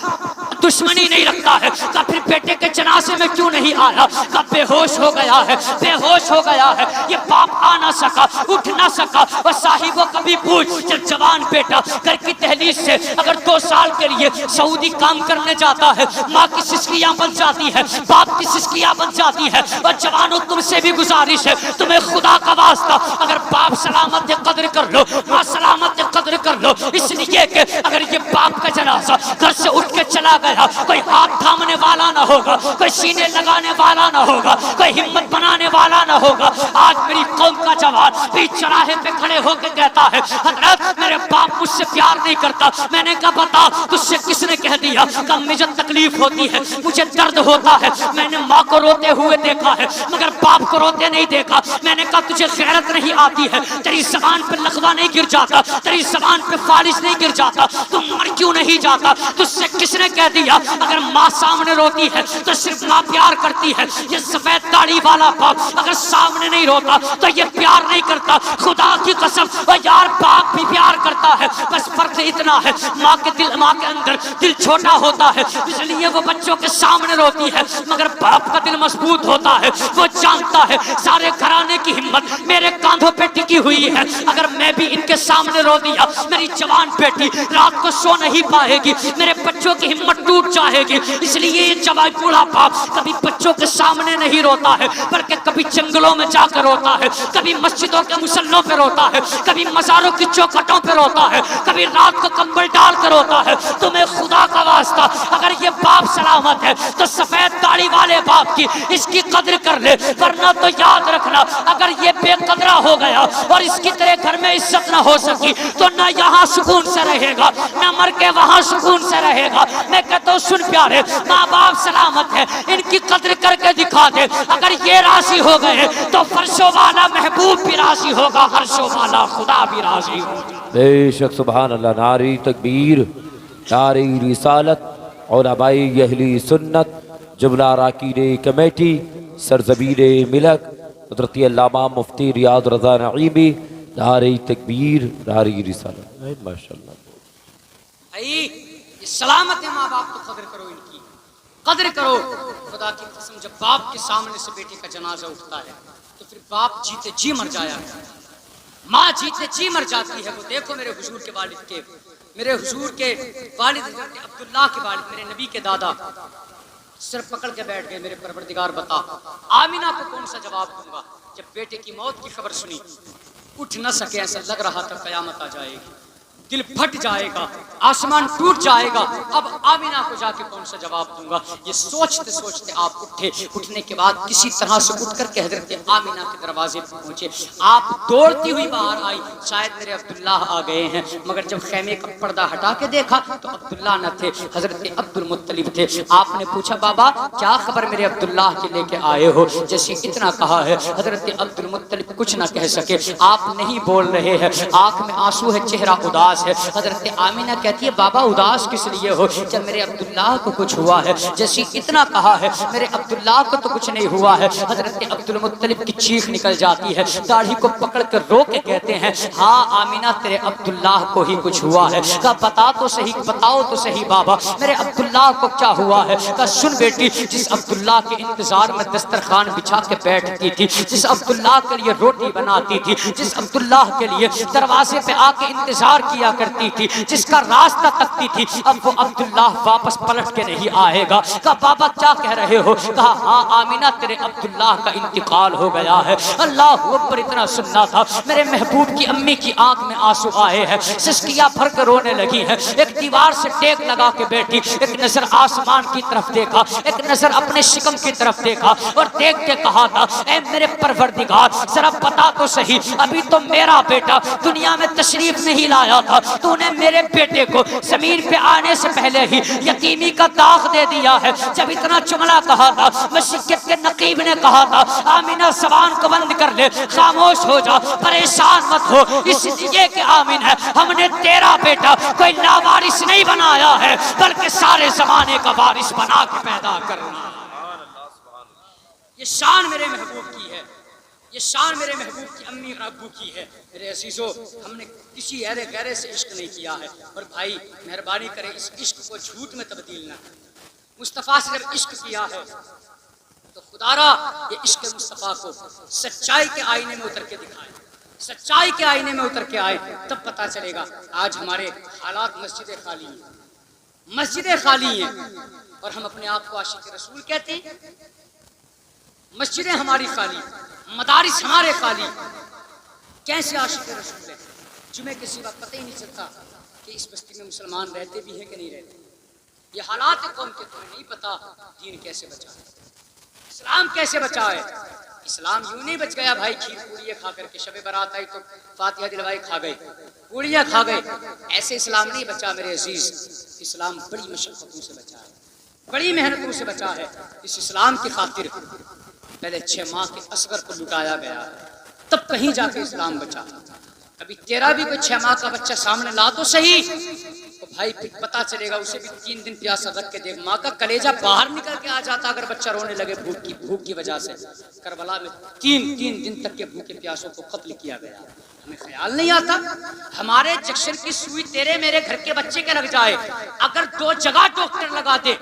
دشمنی نہیں رکھتا ہے، کہ پھر بیٹے کے جنازے میں کیوں نہیں آیا؟ کہ بے ہوش ہو گیا ہے، بے ہوش ہو گیا ہے، یہ باپ آ نہ سکا، اٹھ نہ سکا۔ اور صاحبوں کبھی پوچھ جب جوان بیٹا گھر کی دہلیز سے اگر 2 سال کے لیے سعودی کام کرنے جاتا ہے، ماں کی سسکیاں بن جاتی ہے، باپ کی سسکیاں بن جاتی ہے۔ اور جوانوں تم سے بھی گزارش ہے، تمہیں خدا کا واسطہ اگر باپ سلامت قدر کر لو، ماں سلامت قدر کر لو، اس لیے کہ اگر یہ باپ کا جنازہ گھر سے اٹھ کے چلا گیا، کوئی ہاتھ تھامنے والا نہ ہوگا، کوئی سینے لگانے والا نہ ہوگا، کوئی ہمت بنانے والا نہ ہوگا۔ آج میری قوم کا جوان بھی چراہے پہ کھڑے ہو کے کہتا ہے حضرت میرے باپ مجھ سے پیار نہیں کرتا۔ میں نے کہا بتا تجھ سے کس نے کہہ دیا کہ مجھے تکلیف ہوتی ہے، مجھے درد ہوتا ہے، میں نے ماں کو روتے ہوئے دیکھا ہے مگر باپ کو روتے نہیں دیکھا۔ میں نے کہا تجھے غیرت نہیں آتی ہے، تیری زبان پہ لقوہ نہیں گر جاتا، تیری زبان پہ فالش نہیں گر جاتا، تم مر کیوں نہیں جاتا؟ تجھ سے کس نے کہہ دیا اگر ماں سامنے روتی ہے تو صرف ماں پیار کرتی ہے؟ یہ سفید داڑھی والا باپ اگر سامنے نہیں روتا تو یہ پیار نہیں کرتا۔ خدا کی قسم وہ یار باپ بھی پیار کرتا ہے، بس فرق اتنا ہے ماں کے اندر دل چھوٹا ہوتا ہے، اس لیے وہ بچوں کے سامنے روتی ہے، مگر باپ کا دل مضبوط ہوتا ہے، وہ جانتا ہے سارے گھرانے کی ہمت میرے کاندھوں پہ ٹکی ہوئی ہے، اگر میں بھی ان کے سامنے رو دیا میری جوان بیٹی رات کو سو نہیں پائے گی، میرے بچوں کی ہمت ٹوٹ جائے گی۔ اس لیے یہ جوان بوڑھا باپ کبھی بچوں کے سامنے نہیں روتا ہے، بلکہ کبھی جنگلوں میں جا کر روتا ہے، کبھی مسجدوں کے مصلوں پہ روتا ہے، کبھی مزاروں کی چوکھٹوں پہ روتا ہے، کبھی رات کو کمبل ڈال کر روتا ہے۔ تمہیں خدا کا واسطہ اگر یہ باپ سلامت ہے تو سفید داڑھی والے باپ کی اس کی قدر کر لے، ورنہ تو یاد رکھنا اگر یہ بے قدرہ ہو گیا اور اس کی تیرے گھر میں عزت نہ ہو سکی تو نہ یہاں سکون سے رہے گا نہ مر کے وہاں سکون سے رہے گا۔ میں کہتا ہوں سن پیارے، ماں باپ سلامت ہے، ان کی قدر کر کے دکھا دے۔ اگر یہ راضی ہو گئے تو فرشوں والا محبوب بھی راضی ہوگا، عرشوں والا خدا بھی راضی ہوگا۔ بے شک سبحان اللہ، ناری تکبیر، ناری رسالت، علماء اہل سنت، جملہ اراکین کمیٹی، سرزمین ملک، حضرت علامہ مفتی ریاض رضا نعیمی، ناری تکبیر، ناری رسالت۔ ماشاءاللہ بھائی یہ سلامت ہے، ماں باپ تو قدر کرو، ان کی قدر کرو۔ خدا کی قسم جب باپ کے سامنے سے بیٹے کا جنازہ اٹھتا ہے تو پھر باپ جیتے جی مر جایا ہے، ماں جیتے جی مر جاتی ہے۔ وہ دیکھو میرے حضور کے والد کے، میرے حضور کے والد حضرت عبداللہ کے والد، میرے نبی کے دادا سر پکڑ کے بیٹھ گئے، میرے پروردگار بتا آمینہ کو کون سا جواب دوں گا؟ جب بیٹے کی موت کی خبر سنی اٹھ نہ سکے، ایسا لگ رہا تھا قیامت آ جائے گی، دل پھٹ جائے گا، آسمان ٹوٹ جائے گا، اب آمینہ کو جا کے کون سا جواب دوں گا؟ یہ سوچتے سوچتے آپ اٹھے، اٹھنے کے بعد کسی طرح سے اٹھ کر کے حضرت آمینہ کے دروازے پر پہنچے۔ آپ دوڑتی ہوئی باہر آئی، شاید میرے عبداللہ آ گئے ہیں، مگر جب خیمے کا پردہ ہٹا کے دیکھا تو عبداللہ نہ تھے، حضرت عبد المطلب تھے۔ آپ نے پوچھا بابا کیا خبر میرے عبداللہ کے لے کے آئے ہو؟ جیسے اتنا کہا ہے حضرت عبد المطلب کچھ نہ کہہ سکے، آپ نہیں بول رہے ہیں، آنکھ میں آنسو ہے، چہرہ اداس ہے۔ حضرت آمینہ کہتی ہے بابا اداس کس لیے ہو؟ جب میرے عبداللہ کو کچھ ہوا ہے، جیسے اتنا کہا ہے میرے عبداللہ کو تو کچھ نہیں ہوا ہے۔ حضرت عبد المطلب کی چیخ نکل جاتی ہے، داڑھی کو پکڑ کر رو کے کہتے ہیں ہاں آمینہ تیرے عبداللہ کو ہی کچھ ہوا ہے۔ کہا بتا تو صحیح، بتاؤ تو صحیح بابا میرے عبداللہ کو کیا ہوا ہے؟ کہا سن بیٹی، جس عبداللہ کے انتظار میں دسترخوان بچھا کے بیٹھتی تھی، جس عبداللہ کے لیے روٹی بناتی تھی، جس عبداللہ کے لیے دروازے پہ آ کے انتظار کیا کرتی تھی، جس کا راستہ تکتی تھی، اب وہ عبداللہ واپس پلٹ کے نہیں آئے گا۔ کہا بابا کیا کہہ رہے ہو؟ کہا ہاں آمینہ تیرے عبداللہ کا انتقال ہو گیا ہے۔ اللہ اکبر، اتنا سننا تھا میرے محبوب کی امی کی آنکھ میں آنسو آئے ہیں، سسکیاں بھر کے رونے لگی ہے، ایک دیوار سے ٹیک لگا کے بیٹھی، ایک نظر آسمان کی طرف دیکھا، ایک نظر اپنے شکم کی طرف دیکھا اور دیکھ کے کہا تھا اے میرے پروردگار ذرا بتا تو صحیح، ابھی تو میرا بیٹا دنیا میں تشریف نہیں لایا تھا، تو نے میرے بیٹے کو زمین پہ آنے سے پہلے ہی یتیمی کا داغ دے دیا ہے۔ جب اتنا جملہ کہا تھا مسجد کے نقیب نے کہا تھا آمینہ زبان کو بند کر لے، خاموش ہو جا، پریشان مت ہو، اس لیے کہ آمین ہے ہم نے تیرا بیٹا کوئی لاوارث نہیں بنایا ہے بلکہ سارے زمانے کا وارث بنا کے پیدا کرنا۔ یہ شان میرے محبوب کی ہے، یہ شان میرے محبوب کی امی اور ابو کی ہے۔ میرے عزیزو ہم نے کسی اہل غیرے سے عشق نہیں کیا ہے، اور بھائی مہربانی کریں اس عشق کو جھوٹ میں تبدیل نہ کریں۔ مصطفیٰ سے جب عشق کیا ہے تو خدا را یہ عشق مصطفیٰ کو سچائی کے آئینے میں اتر کے دکھائے، سچائی کے آئینے میں اتر کے آئے، تب پتا چلے گا۔ آج ہمارے حالات مسجدیں خالی ہیں، مسجدیں خالی ہیں، اور ہم اپنے آپ کو عاشق رسول کہتے ہیں۔ مسجدیں ہماری خالی، مدارس ہمارے خالی، کیسے عاشق رسول ہے؟ جمعے کے سوا پتہ ہی نہیں چلتا کہ اس بستی میں مسلمان رہتے بھی ہیں کہ نہیں رہتے. یہ حالات قوم کے تمہیں نہیں پتا دین کیسے بچا ہے, اسلام کیسے بچا ہے. اسلام یوں نہیں بچ گیا بھائی کھیر پوڑیاں کھا کر کے, شب برات آئی تو فاتحہ دلوائی کھا گئے, پوڑیاں کھا گئے, ایسے اسلام نہیں بچا میرے عزیز. اسلام بڑی مشقتوں سے بچا ہے, بڑی محنتوں سے بچا ہے. اس اسلام کی خاطر پہلے 6 ماہ کے اصغر کو لٹایا گیا, تب کہیں جا کے اسلام بچا. ابھی تیرا بھی کوئی 6 ماہ کا بچہ سامنے لا تو صحیح, تو بھائی پھر پتا چلے گا. اسے بھی 3 دن پیاسا رکھ کے دیکھ, ماں کا کلیجہ باہر نکل کے آ جاتا اگر بچہ رونے لگے بھوک کی وجہ سے. کربلا میں 3 دن تک کے بھوکے پیاسوں کو قتل کیا گیا. ہمیں خیال نہیں آتا ہمارے جکشن کی سوئی تیرے میرے گھر کے بچے کے لگ جائے, اگر 2 جگہ ڈاکٹر لگا دے,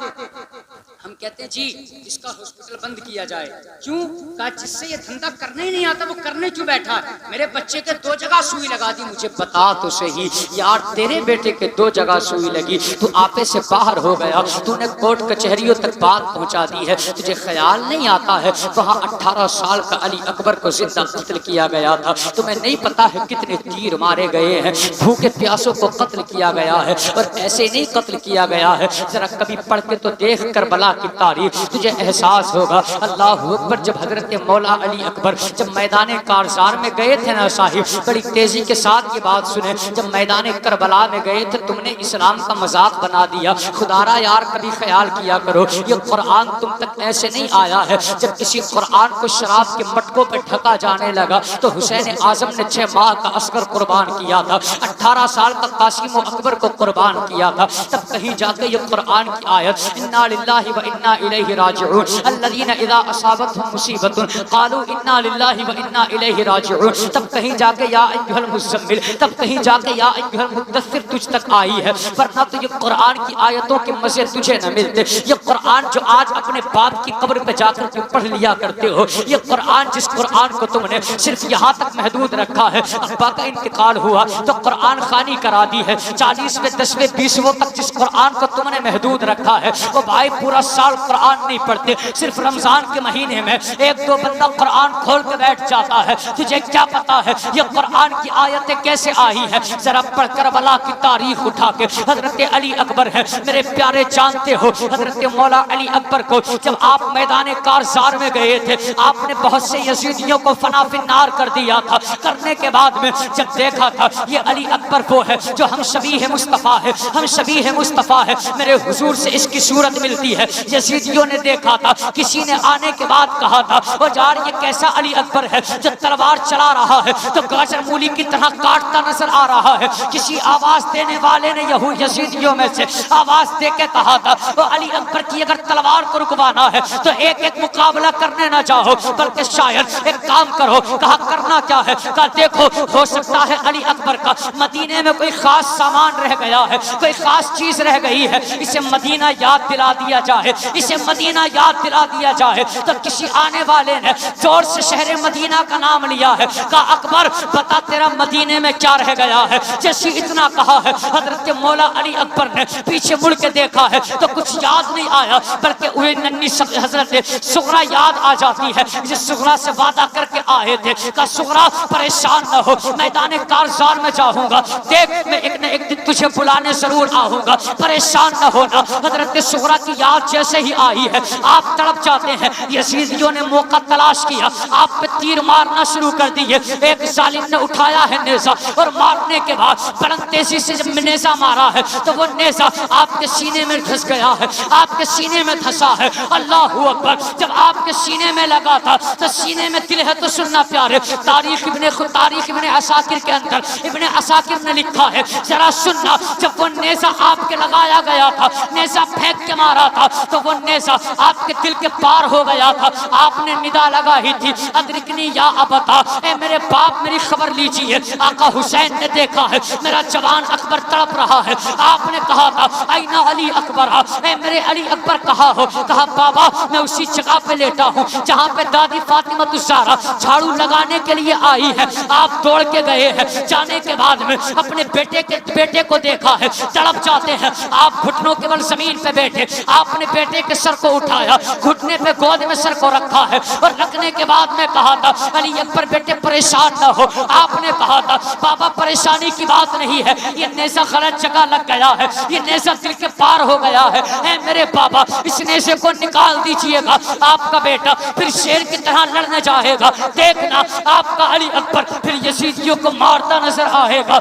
ہم کہتے ہیں جی اس کا ہاسپٹل بند کیا جائے. کیوں؟ کہا جس سے یہ دھندا کرنے ہی نہیں آتا وہ کرنے کیوں بیٹھا ہے. میرے بچے کے 2 جگہ سوئی لگا دی. مجھے بتا تو صحیح یار, تیرے بیٹے کے 2 جگہ سوئی لگی, تو آپے سے باہر ہو گیا, تو نے کورٹ کچہریوں تک بات پہنچا دی ہے. تجھے خیال نہیں آتا ہے وہاں 18 سال کا علی اکبر کو زندہ قتل کیا گیا تھا. تمہیں نہیں پتا ہے کتنے تیر مارے گئے ہیں, بھوکے پیاسوں کو قتل کیا گیا ہے. اور ایسے نہیں قتل کیا گیا ہے, ذرا کبھی پڑھ کے تو دیکھ کربلا کی تاریخ, تجھے احساس ہوگا. اللہ اکبر. جب حضرت مولا علی اکبر جب میدان کارزار میں گئے تھے نا صاحب, بڑی تیزی کے ساتھ یہ بات سنیں, جب میدان کربلا میں گئے تھے تم نے اسلام کا مذاق بنا دیا. خدارا یار کبھی خیال کیا کرو, یہ قرآن تم تک ایسے نہیں آیا ہے. جب کسی قرآن کو شراب کے مٹکوں پہ ڈھکا جانے لگا تو حسین اعظم نے 6 ماہ کا اصغر قربان کیا تھا, 18 سال کا قاسم و اکبر کو قربان کیا تھا. تب کہیں جا کے یہ قرآن کی آیت انا للہ و انا الیہ راجعون الذین اذا اصابتهم مصیبت قالوا انا للہ و انا الیہ راجعون. تب کہیں جا کے یا ایھا المزمل, تب کہیں جا کے یا ایھا المدثر تجھ تک آئی ہے. ورنہ تو یہ قرآن کی آیتوں کے مزے تجھے نہ ملتے. یہ قرآن جو آج اپنے باپ کی قبر پہ جا کر کے پڑھ لیا کرتے ہو, یہ قرآن جس قرآن کو تم نے صرف یہاں تک محدود رکھا ہے, ابا کا انتقال ہوا تو قرآن خوانی کرا دی ہے. 40ویں 10ویں 20ویں تک جس قرآن کو تم نے محدود رکھا ہے, وہ بھائی پورا سال قرآن نہیں پڑھتے, صرف رمضان کے مہینے میں 1-2 بندہ قرآن کھول کے بیٹھ جاتا ہے. تجھے کیا پتا ہے یہ قرآن کی آیتیں کیسے آئی ہے؟ ذرا پڑھ کربلا کی تاریخ اٹھا کے. حضرت علی اکبر ہے میرے پیارے, جانتے ہو حضرت مولا علی اکبر کو جب آپ میدان کارزار میں گئے تھے, آپ نے بہت سے یزیدیوں کو فنا فی النار کر دیا تھا. کرنے کے بعد میں جب دیکھا تھا یہ علی اکبر وہ ہے جو ہم شبیہ مصطفیٰ ہے, ہم شبیہ مصطفیٰ ہے, میرے حضور سے اس کی صورت ملتی ہے. یزیدیوں نے دیکھا تھا, کسی نے آنے کے بعد کہا تھا وہ یار یہ کیسا علی اکبر ہے جو تلوار چلا رہا ہے تو گاجر مولی کی طرح کاٹتا نظر آ رہا ہے. کسی آواز دینے والے نے یزیدیوں میں سے آواز دے کے کہا تھا وہ علی اکبر کی اگر تلوار کو رکوانا ہے تو ایک مقابلہ کرنے نہ جاؤ, بلکہ شاید ایک کام کرو. کہا کرنا کیا ہے؟ کہا دیکھو ہو سکتا ہے علی اکبر کا مدینے میں کوئی خاص سامان رہ گیا ہے, کوئی خاص چیز رہ گئی ہے, اسے مدینہ یاد دلا دیا جائے, اسے مدینہ یاد دلا دیا جائے. تو کسی آنے والے نے زور سے شہر مدینہ کا نام لیا ہے. کہا اکبر بتا تیرا مدینے میں کیا رہ گیا ہے؟ جیسے اتنا کہا ہے حضرت مولا علی اکبر نے پیچھے مڑ کے دیکھا ہے تو کچھ یاد نہیں آیا, بلکہ وہ ننھی حضرت سغرا یاد آ جاتی ہے جس سغرا سے وعدہ کر کے آئے تھے. کہا سغرا پریشان نہ ہو, میدان کارزار میں جاؤں گا, دیکھ میں ایک نہ ایک دن تجھے بلانے ضرور آؤں گا, پریشان نہ ہونا. حضرت سغرا کی یاد جیسے ہی آئی ہے آپ تڑپ جاتے ہیں. یزیدیوں نے موقع تلاش کیا, آپ پہ تیر مارنا شروع کر دیے. ایک ظالم نے اٹھایا ہے نیزہ اور مارنے کے بعد بلند تیزی سے جب نیزہ مارا ہے تو وہ نیزہ آپ کے سینے میں دھس گیا ہے, آپ کے سینے میں دھسا ہے. اللہ اکبر. جب آپ کے سینے میں لگا تھا تو سینے میں دل ہے تو سننا پیارے, تاریخ ابن عساکر کے اندر ابن عساکر نے لکھا ہے, ذرا سننا, جب وہ نیزہ آپ کے لگایا گیا تھا, نیزہ پھینک کے مارا تھا تو وہ نیزہ آپ کے دل کے پار ہو گیا تھا. آپ نے ندا لگائی تھی ادرکنی یا ابتا, اے میرے باپ میری خبر لیجیے. آقا حسین نے دیکھا ہے میرا جوان اکبر تڑپ رہا ہے. آپ نے کہا تھا اینا علی اکبر, اے میرے علی اکبر کہاں ہو؟ کہا بابا میں اسی جگہ پہ لیٹا ہوں جہاں پہ دادی فاطمہ الزہرا جھاڑو لگانے کے لیے آئی ہے. آپ دوڑ کے گئے ہیں, جانے کے بعد میں اپنے بیٹے کو دیکھا ہے, تڑپ جاتے ہیں. آپ گھٹنوں کے بل زمین پہ بیٹھے, آپ نے بیٹے کے سر کو اٹھایا, گھٹنے پہ گود میں سر کو رکھا ہے, اور رکھنے کے بعد میں کہا تھا علی اکبر بیٹے پریشان نہ ہو. آپ نے کہا تھا بابا پریشانی کی بات نہیں ہے, یہ نیزہ غلط جگہ لگ گیا ہے, یہ نیزہ دل کے پار ہو گیا ہے. اے میرے بابا اس نیزے کو نکال دیجئے گا, آپ کا بیٹا پھر شیر کی طرح لڑنے جائے گا. دیکھنا آپ کا علی اکبر پھر یزیدیوں کو مارتا نظر آئے گا.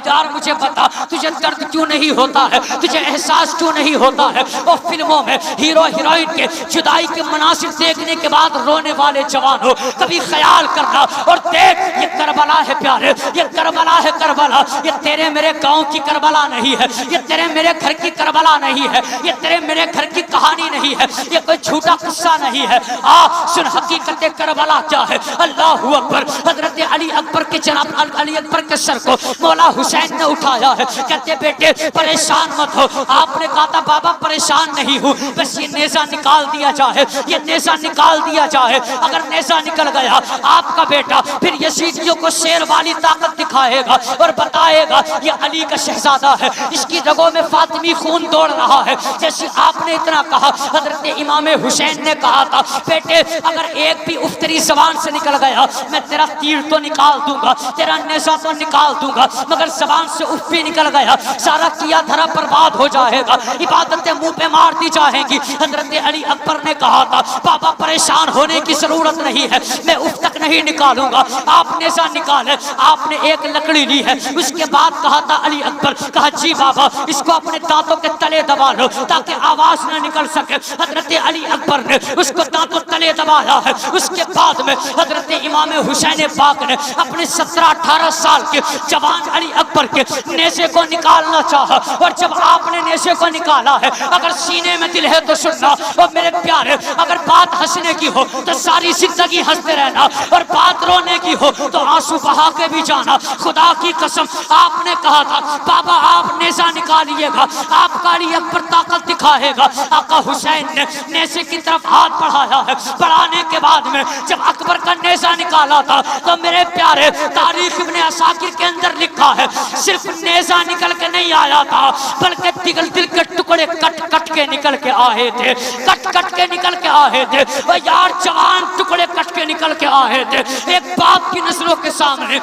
یار مجھے بتا تجھے درد کیوں نہیں ہوتا ہے, تجھے احساس کیوں نہیں ہوتا ہے؟ اور فلموں میں ہیرو ہیروئن کے جدائی کے مناظر دیکھنے کے بعد رونے والے جوان ہو, کبھی خیال کرنا اور دیکھ یہ کربلا ہے پیارے, یہ کربلا ہے. کربلا یہ تیرے میرے گاؤں کی کربلا نہیں ہے, یہ تیرے میرے گھر کی کربلا نہیں ہے, یہ تیرے میرے گھر کی کہانی نہیں ہے, یہ کوئی جھوٹا قصہ نہیں ہے. سن حقیقت کربلا کیا ہے. اللہ اکبر. حضرت علی اکبر کے جناب علی اکبر کے سر کو مولا حسین نے اٹھایا ہے. کہتے بیٹے پریشان مت ہو. آپ نے کہا تھا بابا پریشان نہیں ہوں, بس یہ نیزہ نکال دیا جائے, یہ نیزہ نکال دیا جائے. اگر نیزہ نکل گیا آپ کا بیٹا پھر یزیدیوں کو شیر والی طاقت دکھائے گا اور بتائے گا یہ علی کا شہزادہ ہے, اس کی رگوں میں فاطمی خون دوڑ رہا ہے. جیسے آپ نے اتنا کہا, حضرت امام حسین نے کہا تھا بیٹے اگر ایک بھی اف تیری زبان سے نکل گیا میں تیرا تیر تو نکال دوں گا, تیرا نیزہ تو نکال دوں گا, مگر زبان سے اف بھی نکل گیا سارا کیا دھرا برباد ہو جائے گا, عبادتیں منہ پہ مار دی جائیں گی. حضرت علی اکبر نے کہا تھا بابا پریشان ہونے کی ضرورت نہیں ہے, میں اف تک نہیں نکالوں گا. آپ نیزہ نکالے, آپ نے ایک لکڑی لی ہے. اس کے بعد کہا تھا علی اکبر, کہا جی بابا اس کو اپنے دانتوں کے تلے دبا لو تاکہ آواز نہ نکل سکے. حضرت علی اکبر نے اس کو دانتوں تلے دبایا ہے. اس کے بعد میں حضرت امام حسین پاک نے اپنے 17-18 سال کے جوان علی اکبر کے نیزے کو نکالنا چاہا, اور جب آپ نے نیزے کو نکالا ہے اگر سینے میں دل ہے تو سننا, اور میرے پیارے اگر بات ہنسنے کی ہو تو ساری زندگی ہنستے رہنا, اور بات رونے کی ہو تو آنسو بہا کے بھی جانا. خدا کی قسم آپ نے کہا تھا بابا آپ نیزہ نکالیے گا, آپ کا علی اکبر طاقت دکھائے گا. آقا حسین نے نیزے کی طرف ہاتھ بڑھایا ہے. بڑھانے کے بعد میں جب اکبر کا نیزہ نکالا تھا تو میرے پیارے تاریخ ابن عساکر کے اندر لکھا ہے صرف نیزہ نکل کے نہیں آیا تھا بلکہ دل کے ٹکڑے کٹ کٹ کے نکل کے آئے تھے, کٹ کٹ کے نکل کے آئے تھے. وہ یار جوان ٹکڑے کٹ کے نکل کے آئے تھے. ایک باپ کی نظروں کے سامنے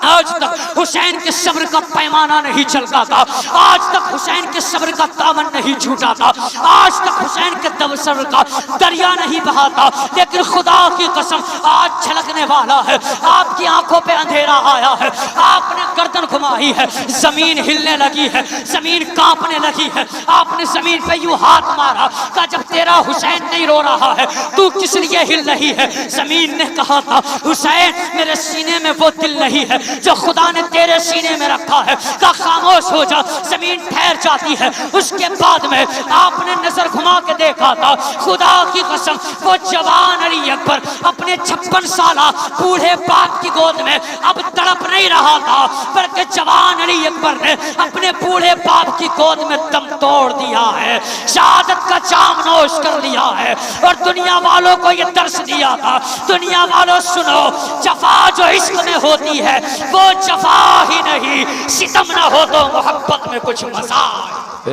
آج تک حسین کے صبر کا پیمانہ نہیں چلتا تھا, آج تک حسین کے صبر کا دامن نہیں جھوٹا تھا, آج تک حسین کے صبر کا دریا نہیں بہا تھا. لیکن خدا کی قسم آج چھلکنے والا ہے, آپ کی آنکھوں پہ اندھیرا آیا ہے, آپ نے گردن گھمائی ہے, زمین ہلنے لگی ہے, زمین کانپنے لگی ہے. آپ نے زمین پہ یوں ہاتھ مارا, کہا جب تیرا حسین نہیں رو رہا ہے تو کس لیے ہل رہی ہے. زمین نے کہا تھا حسین میرے سینے میں وہ دل نہیں ہے جو خدا نے تیرے سینے میں رکھا ہے. کہا خاموش ہو جا. زمین ٹھہر جاتی ہے. اس کے بعد میں آپ نے نظر گھما کے دیکھا تھا, خدا کی قسم وہ جوان علی اکبر اپنے 56 سالہ بوڑھے باپ کی گود میں اب تڑپ نہیں رہا تھا, بلکہ جوان علی اکبر نے اپنے بوڑھے باپ کی گود میں دم توڑ دیا ہے, شہادت کا جام نوش کر لیا ہے. اور دنیا والوں کو یہ درس دیا تھا, دنیا والوں سنو جفا جو عشق میں ہوتی ہے وہ جفا ہی نہیں, ستم نہ ہو تو محبت میں کچھ مزہ ہے.